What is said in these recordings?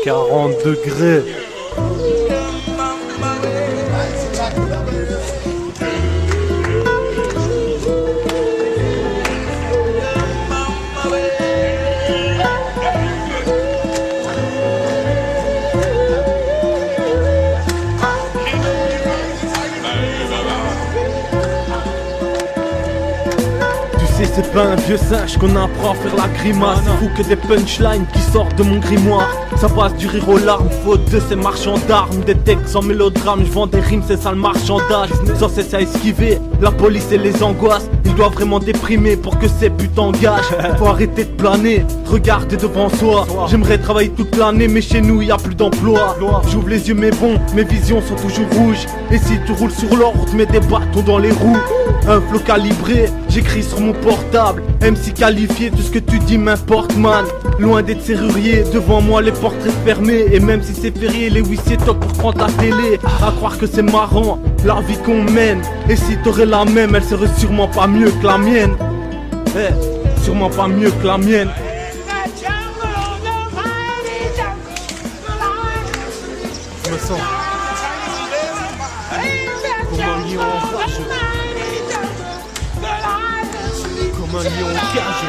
40 degrés. C'est pas un vieux singe qu'on apprend à faire la grimace. Fou que des punchlines qui sortent de mon grimoire. Ça passe du rire aux larmes, faute de ces marchands d'armes. Des textes en mélodrame, je vends des rimes, c'est ça le marchandage. Sans cesse à esquiver la police et les angoisses. Il doit vraiment déprimer pour que ces buts engagent. Faut arrêter de planer, regarder devant soi. J'aimerais travailler toute l'année mais chez nous y a plus d'emploi. J'ouvre les yeux mais bon, mes visions sont toujours rouges. Et si tu roules sur l'ordre, mets des bâtons dans les roues. Un flow calibré, j'écris sur mon portable. MC qualifié, tout ce que tu dis m'importe man. Loin d'être serrurier, devant moi les portraits fermés. Et même si c'est férié, les huissiers toquent pour prendre la télé. À croire que c'est marrant, la vie qu'on mène. Et si t'aurais la même, elle serait sûrement pas mieux que la mienne. Sûrement pas mieux que la mienne. Je me sens comme un lion enragé, comme un lion en cage.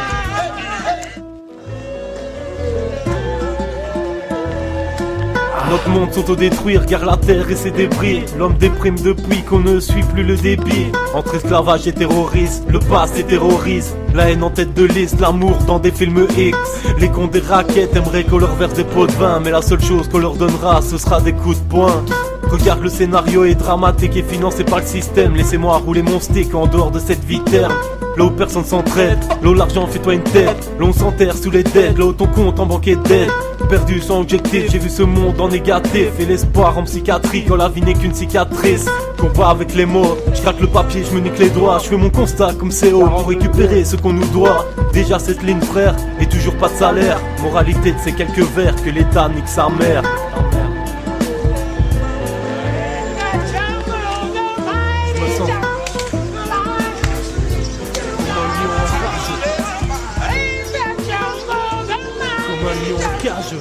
Notre monde s'autodétruit, regarde la terre et ses débris. L'homme déprime depuis qu'on ne suit plus le débit. Entre esclavage et terrorisme, le passé terrorise. La haine en tête de liste, l'amour dans des films X. Les cons des raquettes aimeraient qu'on leur verse des pots de vin. Mais la seule chose qu'on leur donnera, ce sera des coups de poing. Regarde, le scénario est dramatique et financé par le système. Laissez-moi rouler mon stick en dehors de cette vie terme. Là où personne s'entraide, là où l'argent fait-toi une tête. Là on s'enterre sous les dettes, là où ton compte en banque est dead. Perdu sans objectif, j'ai vu ce monde en négatif. Et l'espoir en psychiatrie quand la vie n'est qu'une cicatrice. Combat avec les mots, je craque le papier, je me nique les doigts. Je fais mon constat comme CO pour récupérer ce qu'on nous doit. Déjà cette ligne frère, et toujours pas de salaire. Moralité de ces quelques vers que l'État nique sa mère. Je me sens comme un lion en cage.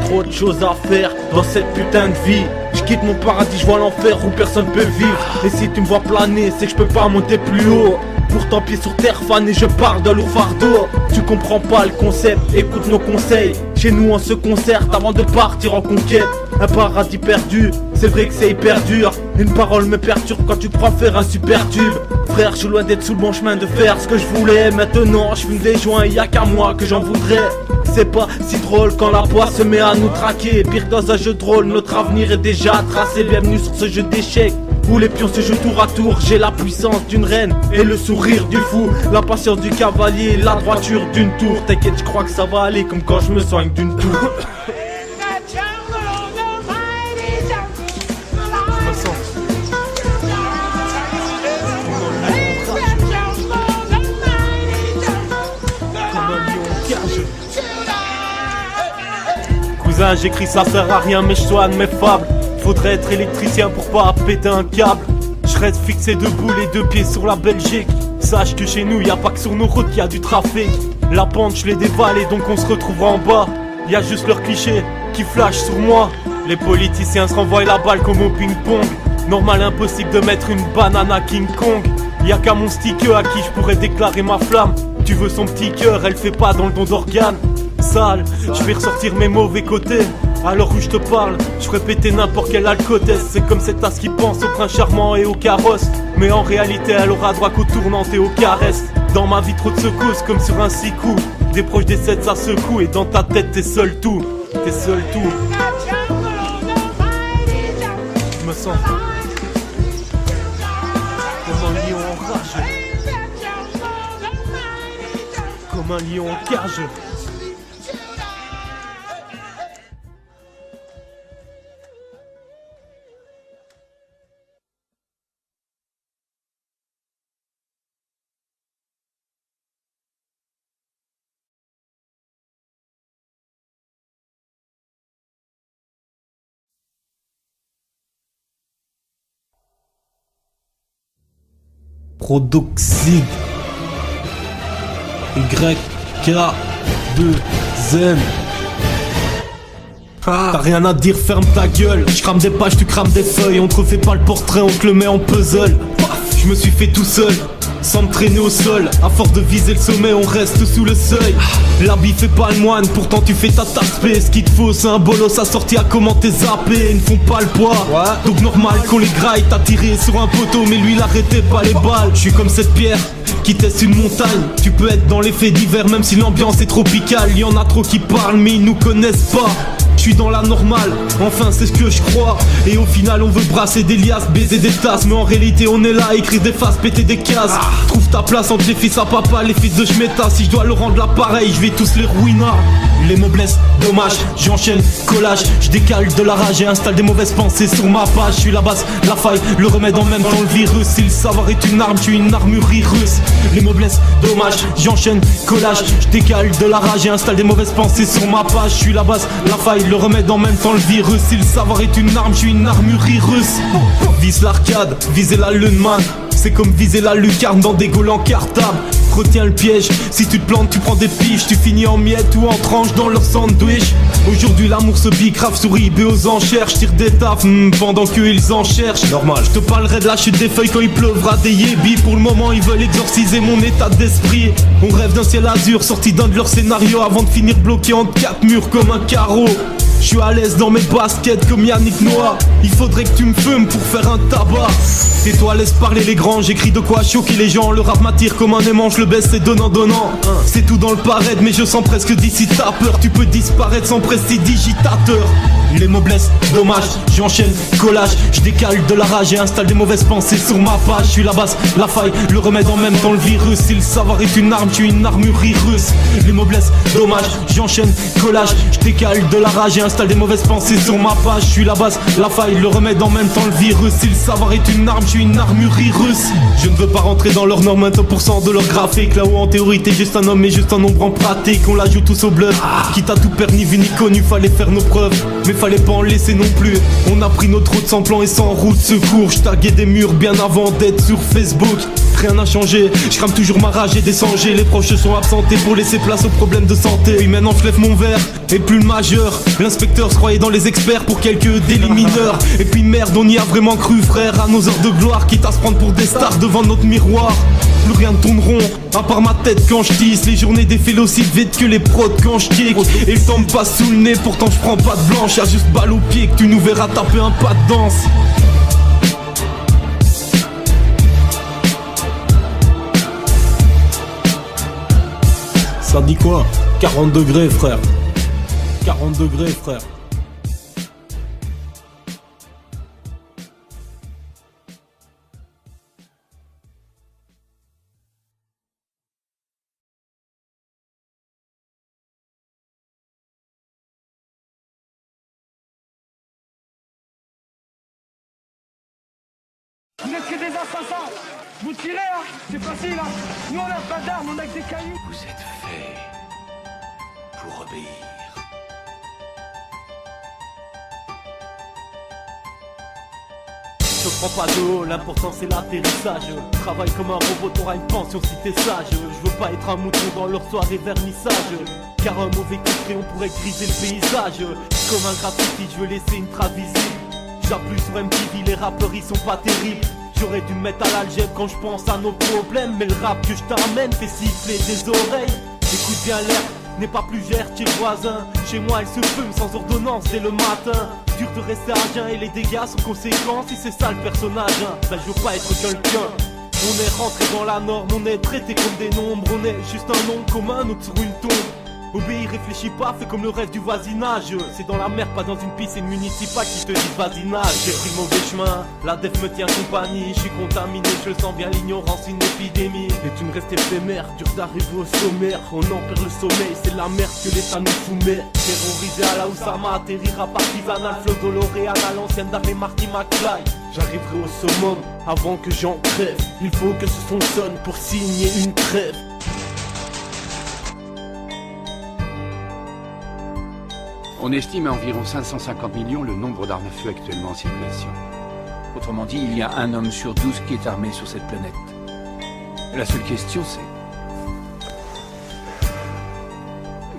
Trop de choses à faire dans cette putain de vie. Je quitte mon paradis, je vois l'enfer où personne peut vivre. Et si tu me vois planer, c'est que je peux pas monter plus haut. Pourtant pied sur terre fan et je parle d'un lourd fardeau. Tu comprends pas le concept, écoute nos conseils. Chez nous on se concerte avant de partir en conquête. Un paradis perdu, c'est vrai que c'est hyper dur. Une parole me perturbe quand tu crois faire un super tube. Frère, je suis loin d'être sous le bon chemin de faire ce que je voulais. Maintenant je fume des joints, y'a qu'à moi que j'en voudrais. C'est pas si drôle quand la poisse se met à nous traquer. Pire dans un jeu de rôle, notre avenir est déjà tracé. Bienvenue sur ce jeu d'échecs où les pions se jouent tour à tour. J'ai la puissance d'une reine et le sourire du fou. La patience du cavalier, la droiture d'une tour. T'inquiète, je crois que ça va aller comme quand je me soigne d'une tour. Je me sens comme un lion en cage. Cousin, j'écris ça sert à rien mais je soigne mes fables. Faudrait être électricien pour pas péter un câble. Je reste fixé debout les deux pieds sur la Belgique. Sache que chez nous y a pas que sur nos routes qu'il y a du trafic. La pente je l'ai dévalée donc on se retrouvera en bas. Y a juste leurs clichés qui flashent sur moi. Les politiciens se renvoient la balle comme au ping-pong. Normal impossible de mettre une banane à King Kong. Y'a qu'à mon sticker à qui je pourrais déclarer ma flamme. Tu veux son petit cœur, elle fait pas dans le don d'organes. Sale, je vais ressortir mes mauvais côtés. Alors où je te parle, je ferais péter n'importe quel alcotesse. C'est comme cette tasse qui pense au prince charmant et au carrosse. Mais en réalité elle aura droit qu'aux tournantes et aux caresses. Dans ma vie trop de secousses comme sur un 6 coups. Des proches des 7 ça secoue et dans ta tête t'es seul tout. T'es seul tout. Je me sens comme un lion en rage. Comme un lion en cage. Prodoxide. YK 2 zen. T'as rien à dire, ferme ta gueule. Je crame des pages, tu crames des feuilles. On te refait pas le portrait, on te le met en puzzle. Je me suis fait tout seul, sans me traîner au sol. À force de viser le sommet, on reste sous le seuil. L'habit fait pas le moine, pourtant tu fais ta tasse. Ce qu'il te faut, c'est un bolos assorti à comment t'es zappé. Ils ne font pas le poids, donc normal qu'on les graille. T'as tiré sur un poteau, mais lui il arrêtait pas les balles. Je suis comme cette pierre qui teste une montagne. Tu peux être dans les faits divers, même si l'ambiance est tropicale. Y en a trop qui parlent, mais ils nous connaissent pas. Je suis dans la normale, enfin c'est ce que je crois. Et au final on veut brasser des liasses, baiser des tasses. Mais en réalité on est là à écrire des faces, péter des cases. Trouve ta place entre les fils à papa, les fils de Schmetta. Si je dois le rendre l'appareil, je vais tous les ruiner. Les mots blessent, dommage, j'enchaîne, collage. Je décale de la rage et installe des mauvaises pensées sur ma page. Je suis la base, la faille, le remède en même temps le virus. Si le savoir est une arme, je suis une armurerie russe. Les mots blessent, dommage, j'enchaîne, collage. Je décale de la rage et installe des mauvaises pensées sur ma page. Je suis la base, la faille, le remède en même temps le virus. Si le savoir est une arme, je suis une armurerie russe. Vise l'arcade, viser la lune man. C'est comme viser la lucarne dans des Gaules en cartable. Retiens le piège, si tu te plantes tu prends des piges. Tu finis en miettes ou en tranches dans leur sandwich. Aujourd'hui l'amour se bicrave sur eBay aux enchères. Je tire des tafs pendant qu'eux ils en cherchent. Normal, je te parlerai de la chute des feuilles quand il pleuvra des yébis. Pour le moment ils veulent exorciser mon état d'esprit. On rêve d'un ciel azur sorti d'un de leurs scénarios, avant de finir bloqué entre 4 murs comme un carreau. Je suis à l'aise dans mes baskets comme Yannick Noah. Il faudrait que tu me fumes pour faire un tabac. Tais-toi, laisse parler les grands. J'écris de quoi choquer les gens. Le rap m'attire comme un aimant, je le baisse, c'est donnant. C'est tout dans le parade, mais je sens presque d'ici ta peur. Tu peux disparaître sans prestidigitateur. Les mots blessent, dommage, j'enchaîne, collage. Je décale de la rage et installe des mauvaises pensées sur ma page. Je suis la base, la faille, le remède en même temps le virus. Si le savoir est une arme, je suis une armurerie russe. Les mots blessent, dommage, j'enchaîne, collage. Je décale de la rage et installe des mauvaises pensées sur ma page. Je suis la base, la faille, le remède en même temps le virus. Si le savoir est une arme, je suis une armurerie russe. Je ne veux pas rentrer dans leurs normes, 100% de leur graphique. Là où en théorie t'es juste un homme mais juste un nombre en pratique. On la joue tous au bluff, quitte à tout perdre ni vu ni connu. Fallait faire nos preuves, mais fallait pas en laisser non plus. On a pris notre route sans plan et sans route secours. J'taguais des murs bien avant d'être sur Facebook. Rien n'a changé, je crame toujours ma rage et des sangers. Les proches se sont absentés pour laisser place aux problèmes de santé. Et maintenant je lève mon verre, et plus le majeur. L'inspecteur se croyait dans les experts pour quelques délits mineurs. Et puis merde, on y a vraiment cru frère. À nos heures de gloire, quitte à se prendre pour des stars devant notre miroir. Plus rien ne tourne rond, à part ma tête quand je tisse. Les journées défilent aussi vite que les prods quand je kick. Et le temps me passe sous le nez, pourtant je prends pas de blanche. Y'a juste balle au pied que tu nous verras taper un pas de danse. Ça dit quoi? 40 degrés frère. 40 degrés frère. Vous êtes que des assassins. Vous tirez hein, c'est facile hein. Nous on a pas d'armes, on a que des cailloux. Vous êtes fait pour obéir. Je prends pas de haut, l'important c'est l'atterrissage. Travaille comme un robot, t'auras une pension si t'es sage. Je veux pas être un mouton dans leur soirée vernissage. Car un mauvais coup de crayon pourrait griser le paysage. Comme un graffiti, je veux laisser une trace visible. J'appuie sur MTV, les rappeurs ils sont pas terribles. J'aurais dû me mettre à l'algèbre quand je pense à nos problèmes. Mais le rap que je t'amène fait siffler des oreilles. Écoute bien l'air, n'est pas plus gère chez le voisin. Chez moi elle se fume sans ordonnance dès le matin. Dur de rester à jeun et les dégâts sont conséquents. Si c'est ça le personnage, ben je veux pas être quelqu'un. On est rentré dans la norme, on est traité comme des nombres. On est juste un nom commun, nous sur une tombe. Obéis, réfléchis pas, fais comme le rêve du voisinage. C'est dans la mer, pas dans une piscine municipale qui te dit voisinage. J'ai pris le mauvais chemin, la def me tient compagnie. Je suis contaminé, je le sens bien, l'ignorance une épidémie. Et une reste éphémère, dur d'arriver au sommaire. On en perd le sommeil, c'est la merde que l'État nous soumet. Terrorisé à la Oussama, atterrir à partisanal. Flow Doloréal à l'ancienne d'arrêt Marty McFly. J'arriverai au summum avant que j'en crève. Il faut que ce son sonne pour signer une trêve. On estime à environ 550 millions le nombre d'armes à feu actuellement en circulation. Autrement dit, il y a un homme sur 12 qui est armé sur cette planète. La seule question c'est...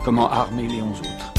comment armer les 11 autres.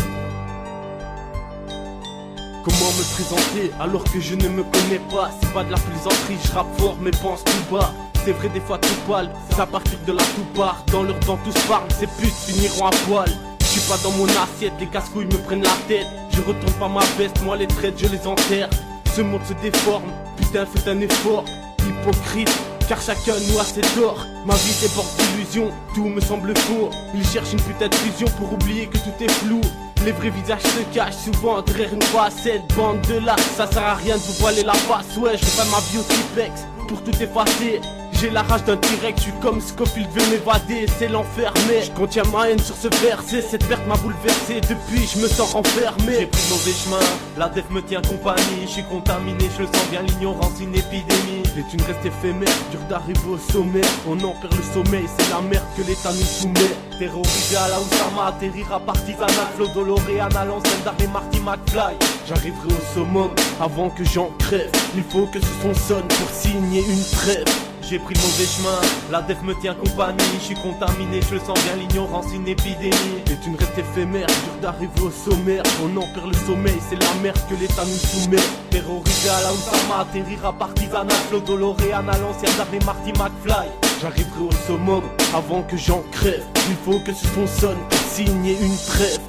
Comment me présenter alors que je ne me connais pas? C'est pas de la plaisanterie, je rappe fort mais pense tout bas. C'est vrai des fois tout pâle, c'est à partir de là tout part. Dans leur dents tous parlent, ces putes finiront à poil. Je suis pas dans mon assiette, les casse-couilles me prennent la tête. Je retourne pas ma veste, moi les traites je les enterre. Ce monde se déforme, putain faites un effort. Hypocrite, car chacun nous a ses torts. Ma vie déborde d'illusions, tout me semble faux. Ils cherchent une putain de fusion pour oublier que tout est flou. Les vrais visages se cachent souvent derrière une facette. Bande de là, ça sert à rien de vous voiler la face. Ouais, je fais ma vie au triplex pour tout effacer. J'ai la rage d'un T-Rex, je suis comme Scofield veut m'évader, c'est l'enfer. Mais je contiens ma haine sur ce verset, cette perte m'a bouleversé. Depuis je me sens enfermé. J'ai pris le mauvais chemin, la def me tient compagnie. Je suis contaminé, je le sens bien, l'ignorance une épidémie. Les thunes restent éphémères, dur d'arriver au sommet. On en perd le sommeil, c'est la merde que l'état nous soumet. Terrorisé à la Oussama, atterrir à Partisanat, Flo Doloréan à l'ancienne d'Arrêt Marty McFly. J'arriverai au summum avant que j'en crève. Il faut que ce son sonne pour signer une trêve. J'ai pris le mauvais chemin, la def me tient compagnie. Je suis contaminé, je le sens bien, l'ignorance une épidémie. Les thunes restent éphémères, dur d'arriver au sommaire. On en perd le sommeil, c'est la merde que l'état nous soumet. Terrorisé à la Oussama, atterrir à Partisanat, Flo Doloréan à l'ancienne d'Arrêt Marty McFly. J'arriverai au summum avant que j'en crève. Il faut que ce son sonne pour signer une trêve.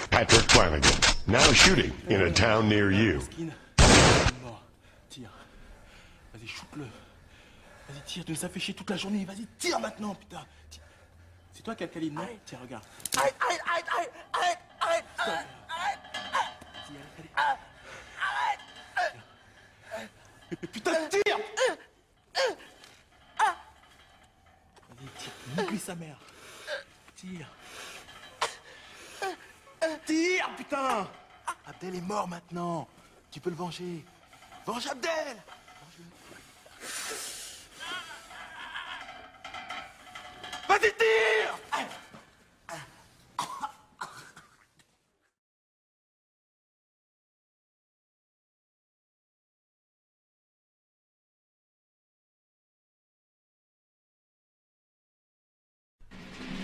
Patrick Flanagan, now shooting in a town near you. Tire. Vas-y, shoot-le. Vas-y, tire, tu nous as fait chier toute la journée. Vas-y, tire maintenant, putain. Tire. C'est toi qui as le calibre, non? Tiens, regarde. Arrête. Mais putain, tire. Vas-y, tire. Oublie sa mère. Tire. Tire, putain. Abdel est mort maintenant. Tu peux le venger. Venge Abdel. Vas-y, tire.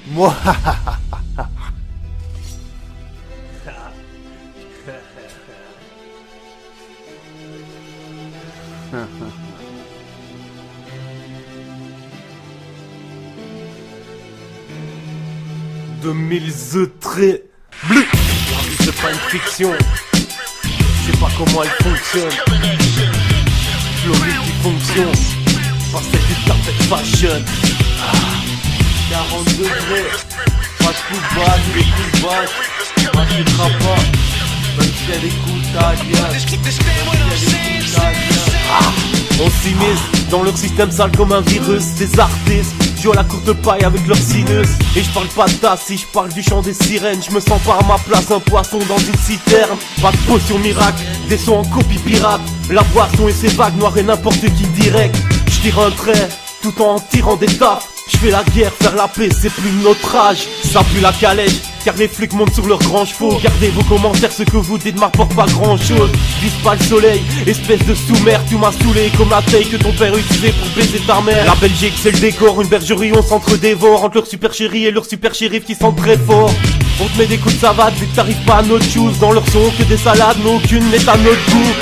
Moi, de mille traits bleus. La vie c'est pas une fiction. Je sais pas comment elle fonctionne. Flow multifonction. Pas celle du carpet fashion. 40 degrés. Pas de coups de balle, ni les coups de vache. M'inquiétera pas. Même si elle écoute ta on s'immisce dans leur système sale comme un virus. Des artistes jouent à la courte paille avec leur sinus. Et je parle pas de tasse, si je parle du chant des sirènes. Je me sens pas à ma place, un poisson dans une citerne. Pas de potion miracle, des sons en copie pirate. La boisson et ses vagues noires et n'importe qui direct. Je tire un trait, tout en tirant des taffes. Je fais la guerre, faire la paix, c'est plus notre âge. Ça pue la calèche, car les flics montent sur leurs grands chevaux. Gardez vos commentaires, ce que vous dites m'apporte pas grand chose. Vise pas le soleil, espèce de sous-mère. Tu m'as saoulé comme la taille que ton père utilisait pour baiser ta mère. La Belgique c'est le décor, une bergerie on s'entre-dévore. Entre leur super chéri et leur super shérif qui sentent très fort. On te met des coups de savate vu que t'arrives pas à notre chose. Dans leur son que des salades, mais aucune n'est à notre goût.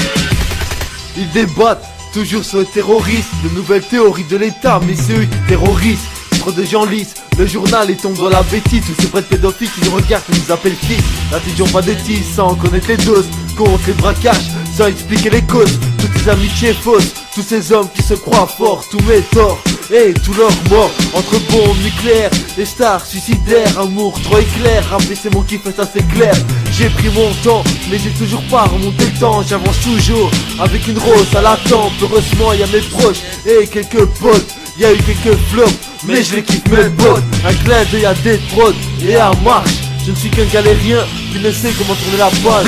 Ils débattent toujours sur le terrorisme, de nouvelles théories de l'État, mais c'est eux qui terrorisent. Trop de gens lisent le journal et tombent dans la bêtise. Tous ces vrais pédophiles qui nous regardent et nous appellent fils. N'intelligeons pas de tirs sans connaître les doses. Contre les braquages sans expliquer les causes. Toutes ces amitiés fausses, tous ces hommes qui se croient forts. Tous mes torts et tous leurs morts. Entre bombes nucléaires, les stars suicidaires. Amour trop éclair, rappeler c'est mon kiff, ça c'est clair. J'ai pris mon temps, mais j'ai toujours pas remonté le temps. J'avance toujours avec une rose à la tempe. Heureusement y'a mes proches et quelques potes. Y'a eu quelques flops, mais je les kiffe mes potes. Un clin d'œil à Dead Prod et à Marche. Je ne suis qu'un galérien qui ne sait comment tourner la page.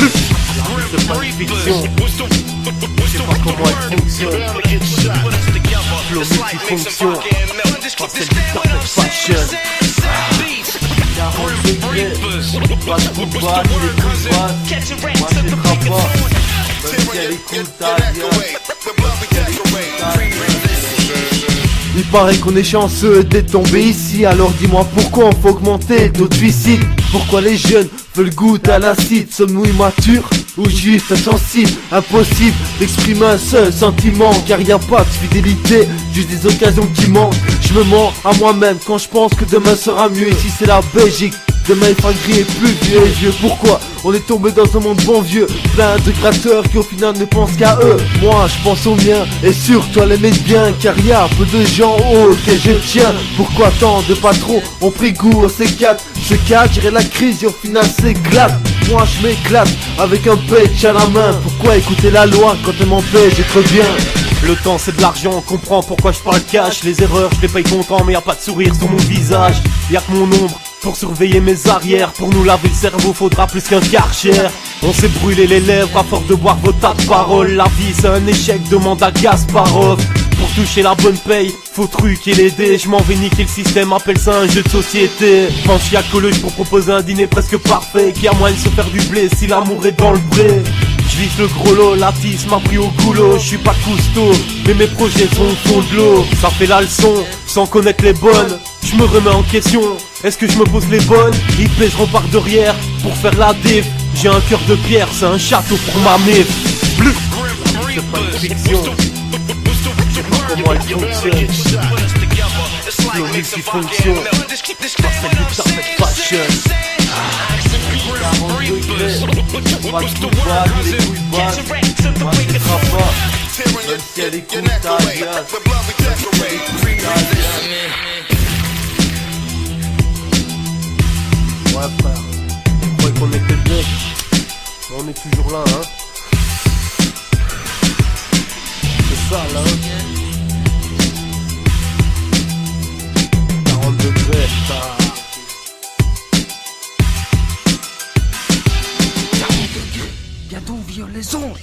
C'est pas une fiction. Je sais pas comment elle fonctionne. Flow multifonction. Pas celle du carpet fashion. 40 degrés, pas de coup de balle, les coups de basse. Moi je frappe pas, même si elle écoute ta Il paraît qu'on est chanceux d'être tombé ici. Alors dis-moi pourquoi on faut augmenter le taux de suicide. Pourquoi les jeunes veulent goûter à l'acide. Sommes-nous immatures ou juste insensibles? Impossible d'exprimer un seul sentiment, car y a pas de fidélité, juste des occasions qui manquent. Je me mens à moi-même quand je pense que demain sera mieux. Ici c'est la Belgique, demain il fera gris et plus vieux. Pourquoi on est tombé dans un monde bon vieux, plein de gratteurs qui au final ne pensent qu'à eux. Moi je pense aux miens et surtout à les mettre bien, car y a peu de gens auxquels je tiens. Pourquoi tant de patrons ont pris goût à ces quatre? Ce cas dirait la crise et au final s'éclate. Moi je m'éclate avec un pêche à la main. Pourquoi écouter la loi quand elle m'empêche d'être bien? Le temps c'est de l'argent, on comprend pourquoi je parle cash. Les erreurs je les paye content mais y a pas de sourire sur mon visage. Y'a que mon ombre pour surveiller mes arrières. Pour nous laver le cerveau faudra plus qu'un Karcher. On s'est brûlé les lèvres à force de boire vos tas de paroles. La vie c'est un échec, demande à Gasparov. Pour toucher la bonne paye, faut truquer les dés. Je m'en vais niquer le système, appelle ça un jeu de société. Pense y'a Coloche pour proposer un dîner presque parfait. Qui a moyen de se faire du blé si l'amour est dans le bré. Je vise le gros lot, la tisse m'a pris au goulot. Je suis pas cousteau, mais mes projets sont au fond de l'eau. Ça fait la leçon, sans connaître les bonnes. Je me remets en question, est-ce que je me pose les bonnes? Ils pèseront par derrière pour faire la diff. J'ai un cœur de pierre, c'est un château pour ma mif. Bleu, c'est pas une fiction. Je sais pas comment elle fonctionne. Flow multifonction. Marcel Lucas fait fashion. 40 degrés, pas de coup de balle, les coups de basse. Moi je frappe pas, même si elle écoute ta gueule. Ouais frère, je croyais qu'on était bons, mais on est toujours là hein. C'est ça là hein. 40 degrés, ça. Bientôt on viole les ondes.